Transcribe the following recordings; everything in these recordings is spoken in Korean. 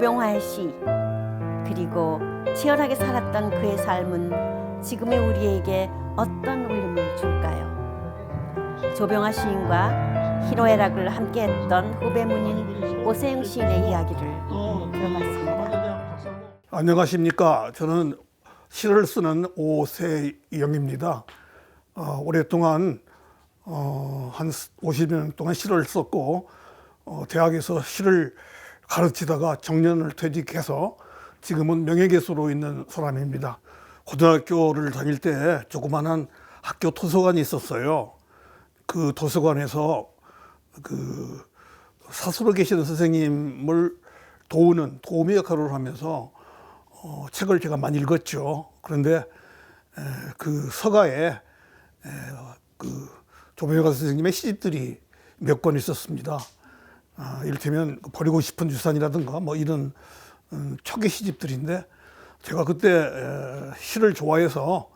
조병화의 시 그리고 치열하게 살았던 그의 삶은 지금의 우리에게 어떤 울림을 줄까요? 조병화 시인과 희노애락을 함께했던 후배문인 오세영 시인의 이야기를 들어봤습니다. 안녕하십니까. 저는 시를 쓰는 오세영입니다. 오랫동안 한 50년 동안 시를 썼고 대학에서 시를 가르치다가 정년을 퇴직해서 지금은 명예교수로 있는 사람입니다. 고등학교를 다닐 때 조그마한 학교 도서관이 있었어요. 그 도서관에서 그 사수로 계시는 선생님을 도우는 도우미 역할을 하면서 책을 제가 많이 읽었죠. 그런데 그 서가에 그 조병화 선생님의 시집들이 몇 권 있었습니다. 이를테면 버리고 싶은 유산이라든가 뭐 이런 초기 시집들인데 제가 그때 시를 좋아해서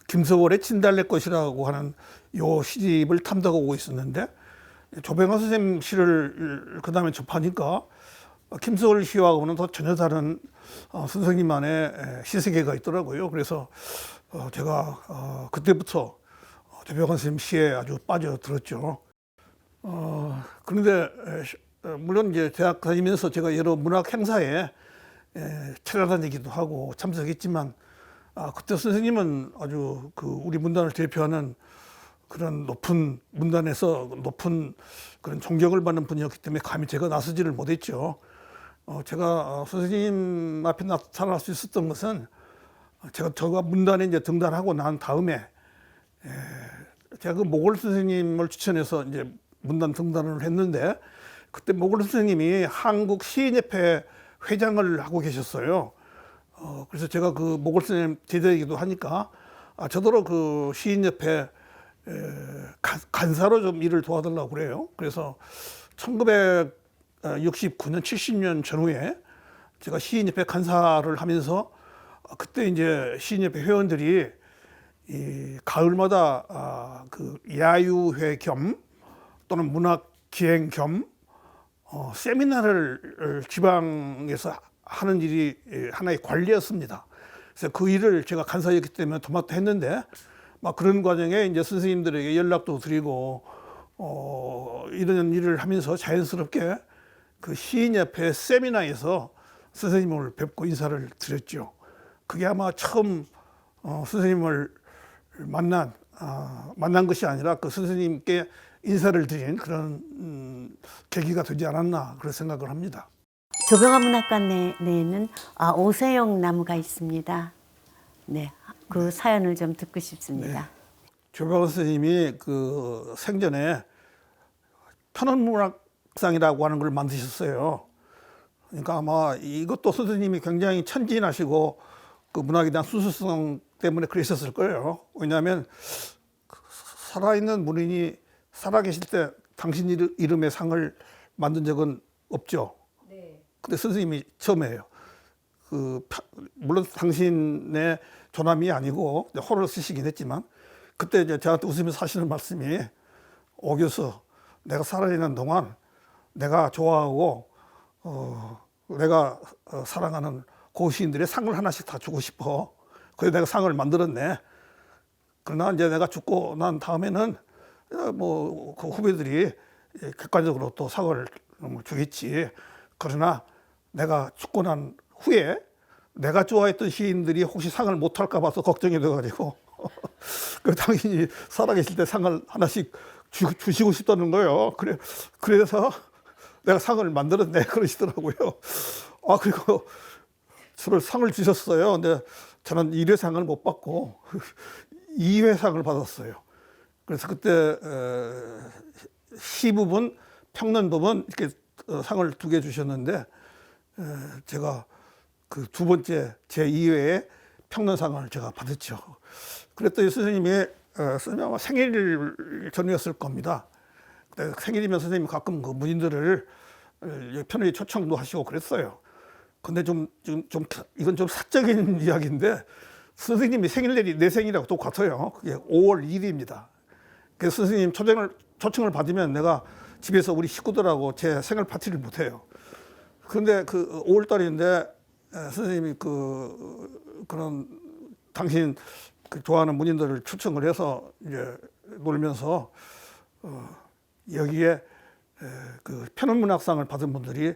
김서월의 진달래꽃이라고 하는 요 시집을 탐독하고 있었는데 조병화 선생님 시를 그 다음에 접하니까 김서월 시하고는 더 전혀 다른 선생님만의 시세계가 있더라고요. 그래서 제가 그때부터 조병화 선생님 시에 아주 빠져들었죠. 그런데 물론 이제 대학 다니면서 제가 여러 문학 행사에 찾아다니기도 하고 참석했지만 그때 선생님은 아주 그 우리 문단을 대표하는 그런 높은 문단에서 높은 그런 존경을 받는 분이었기 때문에 감히 제가 나서지를 못했죠. 제가 선생님 앞에 나타날 수 있었던 것은 제가 문단에 이제 등단하고 난 다음에 제가 그 모골 선생님을 추천해서 이제 문단 등단을 했는데 그때 모골 선생님이 한국 시인협회 회장을 하고 계셨어요. 그래서 제가 그 모골 선생님 제자이기도 하니까 저더러 그 시인협회 간사로 좀 일을 도와달라고 그래요. 그래서 1969년 70년 전후에 제가 시인협회 간사를 하면서 그때 이제 시인협회 회원들이 이 가을마다 그 야유회 겸 또는 문학 기행 겸 세미나를 지방에서 하는 일이 하나의 관리였습니다. 그래서 그 일을 제가 간사였기 때문에 도맡아 했는데 막 그런 과정에 이제 선생님들에게 연락도 드리고 이런 일을 하면서 자연스럽게 그 시인협회 세미나에서 선생님을 뵙고 인사를 드렸죠. 그게 아마 처음 선생님을 만난 것이 아니라 그 선생님께 인사를 드린 그런 계기가 되지 않았나 그런 생각을 합니다. 조병화 문학관 내에는 오세영 나무가 있습니다. 네, 그 사연을 좀 듣고 싶습니다. 네. 조병화 선생님이 그 생전에 편원문학상이라고 하는 걸 만드셨어요. 그러니까 아마 이것도 선생님이 굉장히 천진하시고 그 문학에 대한 순수성 때문에 그러셨을 거예요. 왜냐하면 살아있는 문인이 살아계실 때 당신 이름의 상을 만든 적은 없죠. 네. 근데 선생님이 처음이에요. 물론 당신의 조남이 아니고 호를 쓰시긴 했지만 그때 이제 저한테 웃으면서 하시는 말씀이 오 교수, 내가 살아있는 동안 내가 좋아하고 내가 사랑하는 고시인들의 상을 하나씩 다 주고 싶어. 그래서 내가 상을 만들었네. 그러나 이제 내가 죽고 난 다음에는 뭐 그 후배들이 객관적으로 또 상을 주겠지. 그러나 내가 죽고 난 후에 내가 좋아했던 시인들이 혹시 상을 못 할까 봐서 걱정이 돼가지고 그 당신이 살아계실 때 상을 하나씩 주시고 싶다는 거예요. 그래서 내가 상을 만들었네 그러시더라고요. 그리고 저를 상을 주셨어요. 근데 저는 1회상을 못 받고 2회상을 받았어요. 그래서 그때 시 부분, 평론 부분 이렇게 상을 2개 주셨는데 제가 그 두 번째 제 2회에 평론상을 제가 받았죠. 그랬더니 선생님이 아마 생일 전이었을 겁니다. 그때 생일이면 선생님이 가끔 그 문인들을 편하게 초청도 하시고 그랬어요. 근데 이건 좀 사적인 이야기인데 선생님이 생일날이 내 생일하고 똑같아요. 그게 5월 1일입니다. 그래서 선생님 초청을 받으면 내가 집에서 우리 식구들하고 제 생일 파티를 못 해요. 그런데 그 5월 달인데 선생님이 그런 당신 그 좋아하는 문인들을 초청을 해서 이제 놀면서 여기에 그 편원문학상을 받은 분들이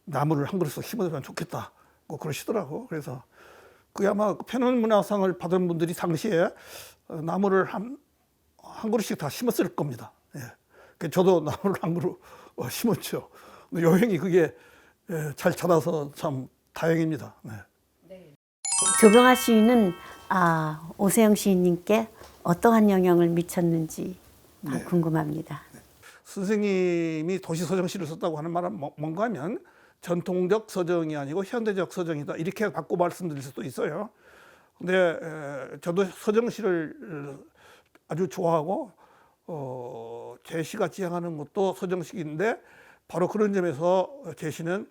나무를 한 그루씩 심어주면 좋겠다고 그러시더라고. 그래서 그게 아마 편원문학상을 받은 분들이 당시에 나무를 한 그루씩 다 심었을 겁니다. 예. 저도 나무를 한 그루 심었죠. 여행이 그게 잘 자라서 참 다행입니다. 네. 조병아 시인은 오세영 시인님께 어떠한 영향을 미쳤는지 궁금합니다. 선생님이 도시서정시를 썼다고 하는 말은 뭔가 하면 전통적 서정이 아니고 현대적 서정이다, 이렇게 바꿔 말씀드릴 수도 있어요. 근데 저도 서정시를 아주 좋아하고 제 시가 지향하는 것도 서정시인데 바로 그런 점에서 제 시는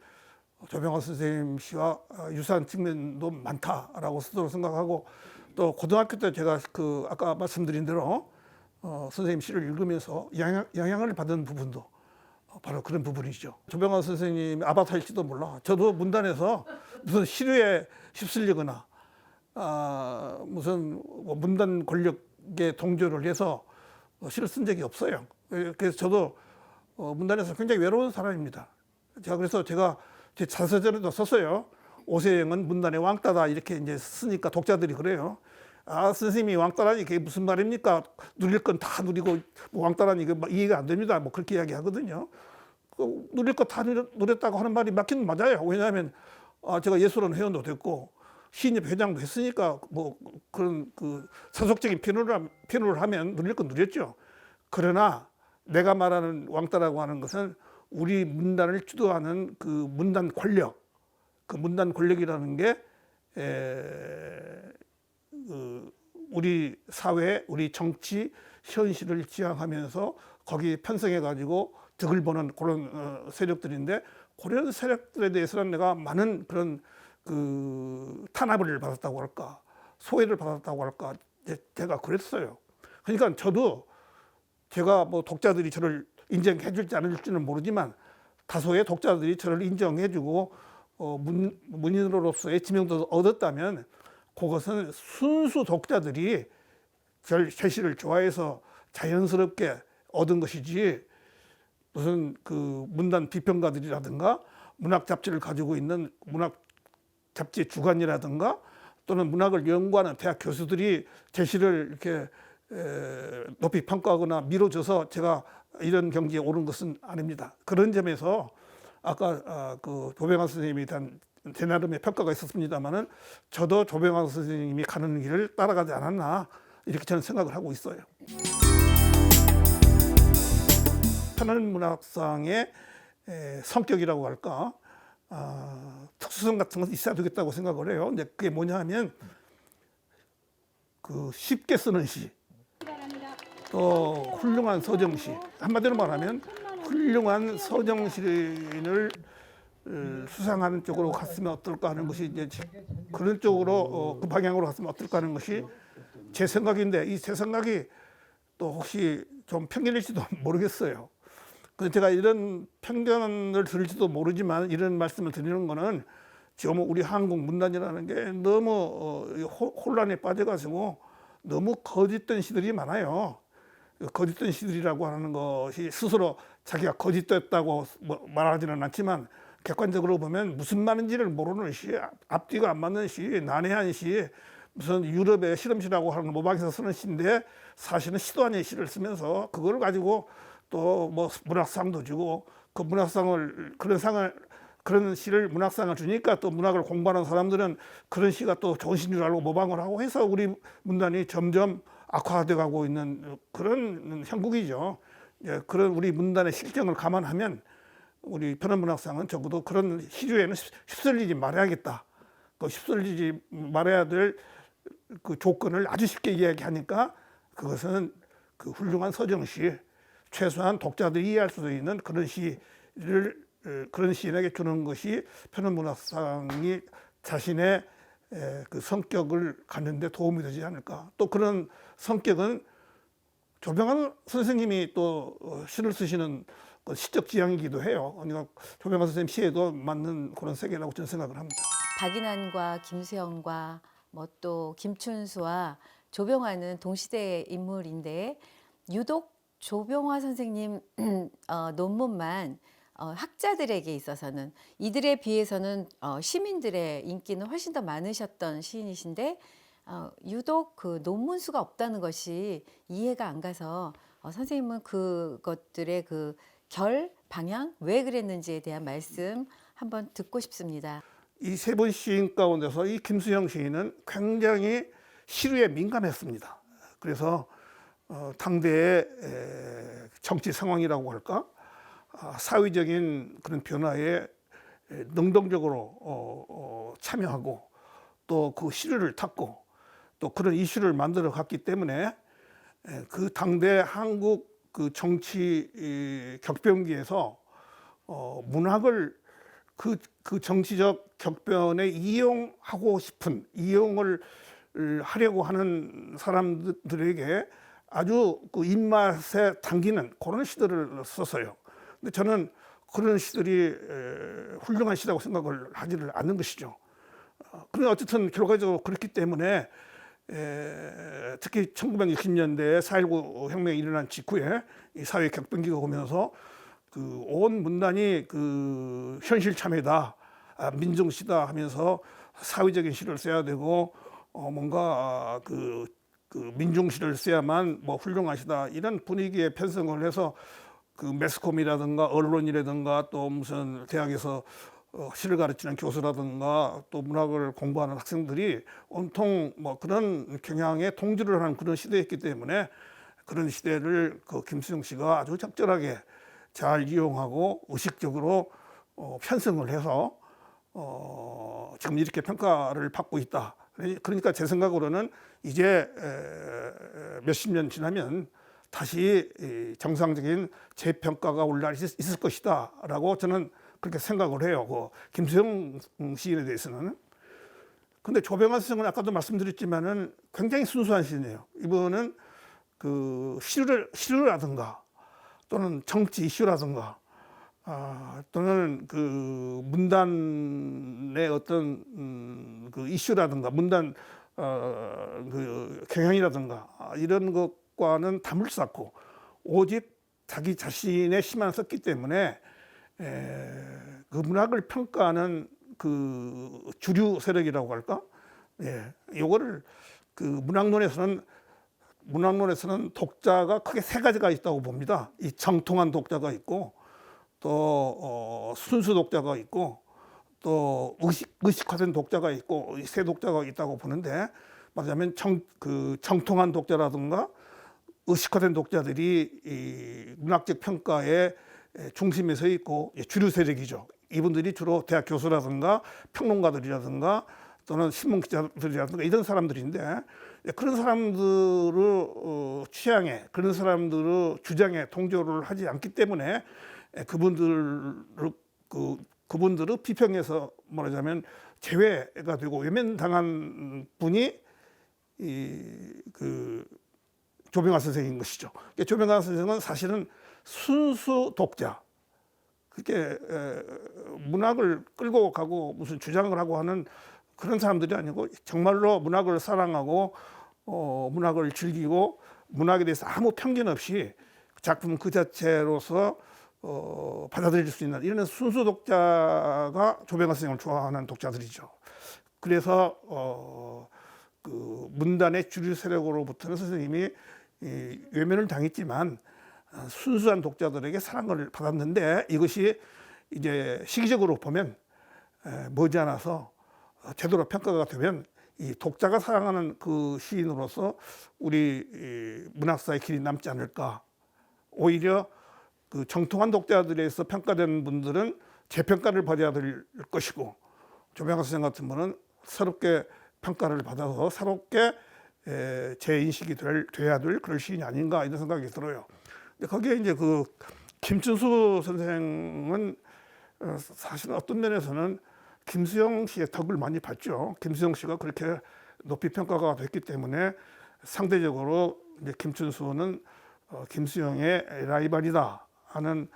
조병아 선생님 시와 유사한 측면도 많다라고 스스로 생각하고, 또 고등학교 때 제가 아까 말씀드린 대로 선생님 시를 읽으면서 영향을 받은 부분도 바로 그런 부분이죠. 조병아 선생님이 아바타일지도 몰라. 저도 문단에서 무슨 시류에 휩쓸리거나 무슨 문단 권력에 동조를 해서 시를 쓴 적이 없어요. 그래서 저도 문단에서 굉장히 외로운 사람입니다. 그래서 제가 제 자서전에도 썼어요. 오세영은 문단의 왕따다, 이렇게 이제 쓰니까 독자들이 그래요. 선생님이 왕따라니 그게 무슨 말입니까? 누릴 건 다 누리고 왕따라니 이게 이해가 안 됩니다. 뭐 그렇게 이야기하거든요. 누릴 거 다 누렸다고 하는 말이 맞긴 맞아요. 왜냐하면 제가 예술원 회원도 됐고 시인협 회장도 했으니까 뭐 그런 사속적인 편우를 하면 누릴 건 누렸죠. 그러나 내가 말하는 왕따라고 하는 것은 우리 문단을 주도하는 그 문단 권력, 그 문단 권력이라는 게 우리 사회, 우리 정치, 현실을 지향하면서 거기에 편성해 가지고 득을 보는 그런 세력들인데, 그런 세력들에 대해서는 내가 많은 그런 탄압을 받았다고 할까, 소외를 받았다고 할까, 제가 그랬어요. 그러니까 저도 제가 뭐 독자들이 저를 인정해 줄지 안 해줄지는 모르지만 다소의 독자들이 저를 인정해 주고 문인으로서의 지명도 얻었다면 그것은 순수 독자들이 제 시를 좋아해서 자연스럽게 얻은 것이지, 무슨 문단 비평가들이라든가 문학 잡지를 가지고 있는 문학 잡지 주간이라든가 또는 문학을 연구하는 대학 교수들이 제 시를 이렇게 높이 평가하거나 밀어줘서 제가 이런 경지에 오른 것은 아닙니다. 그런 점에서 아까 조병아 선생님에 대한 제 나름의 평가가 있었습니다만은 저도 조병아 선생님이 가는 길을 따라가지 않았나, 이렇게 저는 생각을 하고 있어요. 편원문학상의 성격이라고 할까, 특수성 같은 것이 있어야 되겠다고 생각을 해요. 근데 그게 뭐냐 하면 쉽게 쓰는 시, 또 훌륭한 서정시, 한마디로 말하면 훌륭한 서정시인을 수상하는 쪽으로 갔으면 어떨까 하는 것이, 이제 그런 쪽으로 그 방향으로 갔으면 어떨까 하는 것이 제 생각인데, 이 제 생각이 또 혹시 좀 편견일지도 모르겠어요. 근데 제가 이런 편견을 들을지도 모르지만 이런 말씀을 드리는 거는 지금 우리 한국 문단이라는 게 너무 혼란에 빠져가지고 너무 거짓된 시들이 많아요. 거짓된 시들이라고 하는 것이 스스로 자기가 거짓됐다고 말하지는 않지만 객관적으로 보면 무슨 말인지를 모르는 시, 앞뒤가 안 맞는 시, 난해한 시, 무슨 유럽의 실험시라고 하는 모방에서 쓰는 시인데 사실은 시도 아닌 시를 쓰면서 그걸 가지고 또 뭐 문학상도 주고, 그 문학상을 그런 시를 문학상을 주니까 또 문학을 공부하는 사람들은 그런 시가 또 좋은 시인 줄 알고 모방을 하고 해서 우리 문단이 점점 악화돼 가고 있는 그런 형국이죠. 그런 우리 문단의 실정을 감안하면 우리 편원문학상은 적어도 그런 시류에는 휩쓸리지 말아야겠다. 휩쓸리지 말아야 될 그 조건을 아주 쉽게 이야기하니까 그것은 훌륭한 서정시, 최소한 독자들이 이해할 수 있는 그런 시를 그런 시인에게 주는 것이 편원문학상이 자신의 성격을 갖는 데 도움이 되지 않을까. 또 그런 성격은 조병아 선생님이 또 시를 쓰시는 그 시적 지향이기도 해요. 그러니까 조병관 선생님 시에도 맞는 그런 세계라고 저는 생각을 합니다. 박인환과 김수영과 뭐 또 김춘수와 조병화는 동시대 인물인데 유독 조병화 선생님 논문만 학자들에게 있어서는 이들에 비해서는 시민들의 인기는 훨씬 더 많으셨던 시인이신데 유독 그 논문 수가 없다는 것이 이해가 안 가서 선생님은 그것들의 그 결, 방향, 왜 그랬는지에 대한 말씀 한번 듣고 싶습니다. 이 세 분 시인 가운데서 이 김수영 시인은 굉장히 시류에 민감했습니다. 그래서 당대의 정치 상황이라고 할까, 사회적인 그런 변화에 능동적으로 참여하고 또 그 시류를 탔고 또 그런 이슈를 만들어 갔기 때문에 그 당대 한국 그 정치 격변기에서 문학을 그 정치적 격변에 이용하고 싶은, 이용을 하려고 하는 사람들에게 아주 그 입맛에 당기는 그런 시들을 썼어요. 근데 저는 그런 시들이 훌륭한 시라고 생각을 하지를 않는 것이죠. 그런데 어쨌든 결과적으로 그렇기 때문에 특히 1960년대에 4.19 혁명이 일어난 직후에 이 사회 격변기가 오면서 그 온 문단이 그 현실 참여다, 민중시다 하면서 사회적인 시를 써야 되고 뭔가 그 민중시를 써야만 뭐 훌륭한 시다, 이런 분위기에 편성을 해서 그 매스컴이라든가 언론이라든가 또 무슨 대학에서 시를 가르치는 교수라든가 또 문학을 공부하는 학생들이 온통 뭐 그런 경향에 통주를 하는 그런 시대였기 때문에 그런 시대를 그 김수영 씨가 아주 적절하게 잘 이용하고 의식적으로 편성을 해서 지금 이렇게 평가를 받고 있다. 그러니까 제 생각으로는 이제 몇십 년 지나면 다시 정상적인 재평가가 올 날이 있을 것이다라고 저는 그렇게 생각을 해요. 그 김수영 시인에 대해서는. 근데 조병환 선생은 아까도 말씀드렸지만은 굉장히 순수한 시인이에요. 이분은 그 시류라든가 또는 정치 이슈라든가 또는 그 문단의 어떤 그 이슈라든가 문단 그 경향이라든가 이런 것과는 담을 쌓고 오직 자기 자신의 시만 썼기 때문에 그 문학을 평가하는 그 주류 세력이라고 할까? 요거를 그 문학론에서는 독자가 크게 세 가지가 있다고 봅니다. 이 정통한 독자가 있고 또 순수 독자가 있고 또 의식화된 독자가 있고 이 세 독자가 있다고 보는데, 말하자면 정통한 독자라든가 의식화된 독자들이 이 문학적 평가의 중심에 서 있고 주류 세력이죠. 이분들이 주로 대학 교수라든가 평론가들이라든가 또는 신문 기자들이라든가 이런 사람들인데, 그런 사람들의 취향에, 그런 외람들의 주장에 동조를 하지 않기 때문에 그분들의 비평에서 말하자면 제외가 되고 외면당한 분이 그 조병환 선생인 것이죠. 조병환 선생은 사실은 순수 독자, 그렇게 문학을 끌고 가고 무슨 주장을 하고 하는 그런 사람들이 아니고 정말로 문학을 사랑하고 문학을 즐기고 문학에 대해서 아무 편견 없이 작품 그 자체로서 받아들일 수 있는 이런 순수 독자가 조병환 선생을 좋아하는 독자들이죠. 그래서 그 문단의 주류 세력으로부터는 선생님이 외면을 당했지만 순수한 독자들에게 사랑을 받았는데, 이것이 이제 시기적으로 보면 머지않아서 제대로 평가가 되면 이 독자가 사랑하는 그 시인으로서 우리 문학사의 길이 남지 않을까. 오히려 그 정통한 독자들에서 평가된 분들은 재평가를 받아야 될 것이고, 조병환 선생 같은 분은 새롭게 평가를 받아서 새롭게 재인식이 돼야 될 그런 시인이 아닌가, 이런 생각이 들어요. 근데 거기에 이제 그 김춘수 선생은 사실 어떤 면에서는 김수영 씨의 덕을 많이 봤죠. 김수영 씨가 그렇게 높이 평가가 됐기 때문에 상대적으로 이제 김춘수는 김수영의 라이벌이다, 하는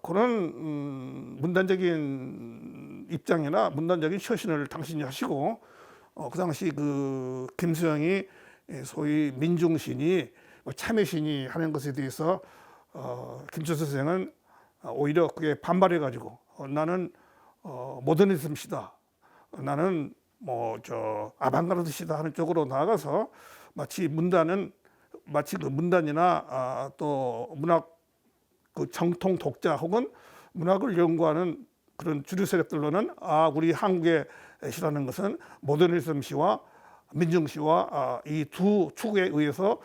그런 문단적인 입장이나 문단적인 처신을 당신이 하시고 그 당시 그 김수영이 소위 민중신이 참여신이 하는 것에 대해서 김철수 선생은 오히려 그게 반발해가지고 나는 모더니즘시다, 나는 뭐 저 아방가르드시다 하는 쪽으로 나아가서 마치 그 문단이나 또 문학 그 정통 독자 혹은 문학을 연구하는 그런 주류 세력들로는 우리 한국의 시라는 것은 모더니즘 시와 민중 시와 이 두 축에 의해서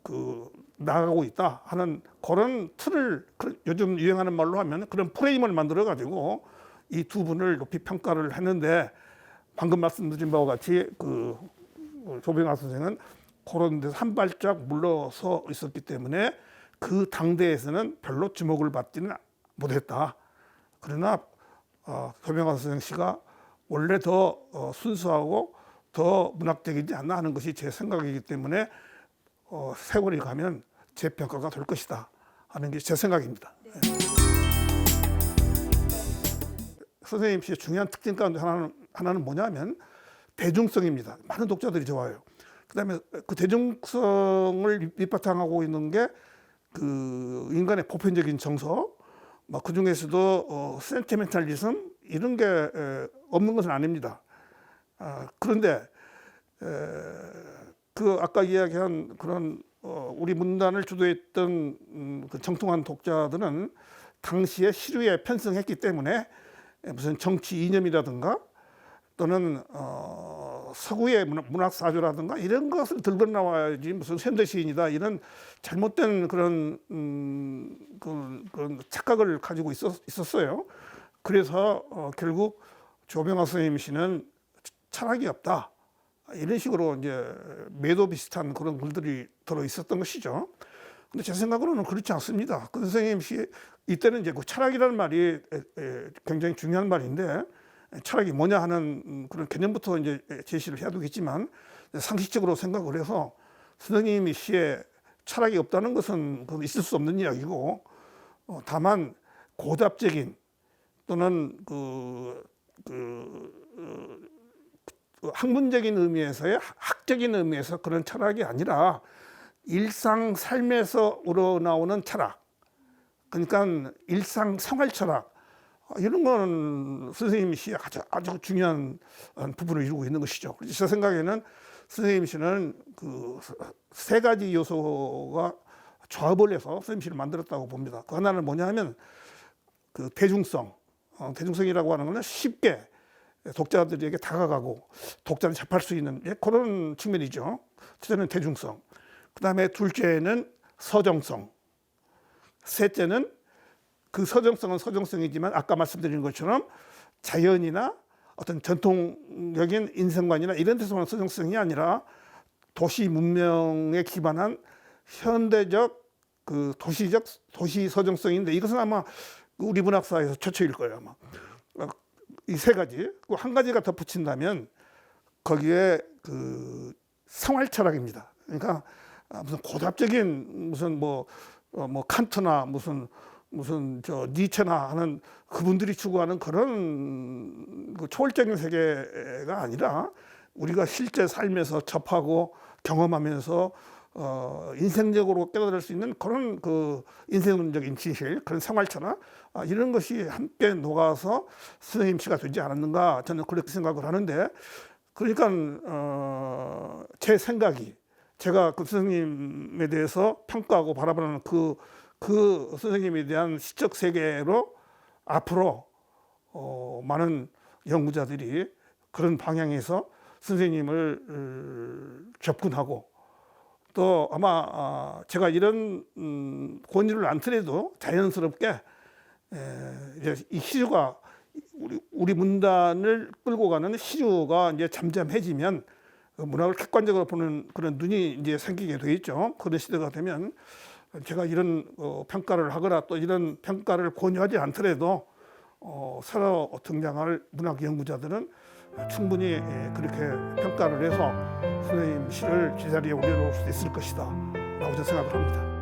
그 나가고 있다 하는 그런 틀을, 요즘 유행하는 말로 하면 그런 프레임을 만들어 가지고 이 두 분을 높이 평가를 했는데, 방금 말씀드린 바와 같이 그 조병아 선생은 그런 데서 한 발짝 물러서 있었기 때문에 그 당대에서는 별로 주목을 받지는 못했다. 그러나 조병아 선생 씨가 원래 더 순수하고 더 문학적이지 않나 하는 것이 제 생각이기 때문에 세월이 가면 재평가가 될 것이다 하는 게 제 생각입니다. 선생님 씨의 중요한 특징 가운데 하나는 뭐냐면 대중성입니다. 많은 독자들이 좋아요. 그다음에 그 대중성을 밑바탕하고 있는 게 그 인간의 보편적인 정서, 그 중에서도 센티멘탈리즘 이런 게 없는 것은 아닙니다. 그런데 그 아까 이야기한 그런 우리 문단을 주도했던 그 정통한 독자들은 당시에 시류에 편승했기 때문에 무슨 정치 이념이라든가 또는 서구의 문학 사조라든가 이런 것을 들고 나와야지 무슨 현대 시인이다 이런 잘못된 그런 그런 착각을 가지고 있었어요. 그래서 결국 조병아 선생님 씨는 철학이 없다 이런 식으로 이제 매도 비슷한 그런 글들이 들어 있었던 것이죠. 근데 제 생각으로는 그렇지 않습니다. 그 선생님 씨 이때는 이제 그 철학이라는 말이 굉장히 중요한 말인데, 철학이 뭐냐 하는 그런 개념부터 이제 제시를 해야 되겠지만, 상식적으로 생각을 해서 선생님이 시에 철학이 없다는 것은 있을 수 없는 이야기고, 다만 고답적인 또는 학문적인 의미에서의 학적인 의미에서 그런 철학이 아니라 일상 삶에서 우러나오는 철학, 그러니까 일상 생활 철학, 이런 건 선생님 시에 아주 중요한 부분을 이루고 있는 것이죠. 제 생각에는 선생님 시는 그 세 가지 요소가 조합을 해서 선생님 시를 만들었다고 봅니다. 그 하나는 뭐냐면 그 대중성, 대중성이라고 하는 것은 쉽게 독자들에게 다가가고 독자를 접할 수 있는 그런 측면이죠. 첫째는 대중성, 그 다음에 둘째는 서정성, 셋째는 그 서정성은 서정성이지만 아까 말씀드린 것처럼 자연이나 어떤 전통적인 인생관이나 이런 데서만 서정성이 아니라 도시 문명에 기반한 현대적 그 도시 서정성인데, 이것은 아마 우리 문학사에서 최초일 거예요. 아마 이 세 가지, 한 가지가 덧붙인다면 거기에 그 생활 철학입니다. 그러니까 무슨 고답적인 무슨 뭐 칸트나 무슨 저 니체나 하는 그분들이 추구하는 그런 그 초월적인 세계가 아니라 우리가 실제 삶에서 접하고 경험하면서 인생적으로 깨달을 수 있는 그런 그 인생론적인 진실, 그런 생활 철학, 이런 것이 함께 녹아서 선생님 시가 되지 않았는가, 저는 그렇게 생각을 하는데, 그러니까 제 생각이, 제가 그 선생님에 대해서 평가하고 바라보는 그 선생님에 대한 시적 세계로 앞으로 많은 연구자들이 그런 방향에서 선생님을 접근하고, 또 아마 제가 이런 권유를 안 드려도 자연스럽게 이제 이 시류가 우리 문단을 끌고 가는 시류가 이제 잠잠해지면 문학을 객관적으로 보는 그런 눈이 이제 생기게 되겠죠. 그런 시대가 되면 제가 이런 평가를 하거나 또 이런 평가를 권유하지 않더라도 새로 등장할 문학 연구자들은 충분히 그렇게 평가를 해서 선생님 시를 제자리에 올려놓을 수 있을 것이다 라고 저는 생각을 합니다.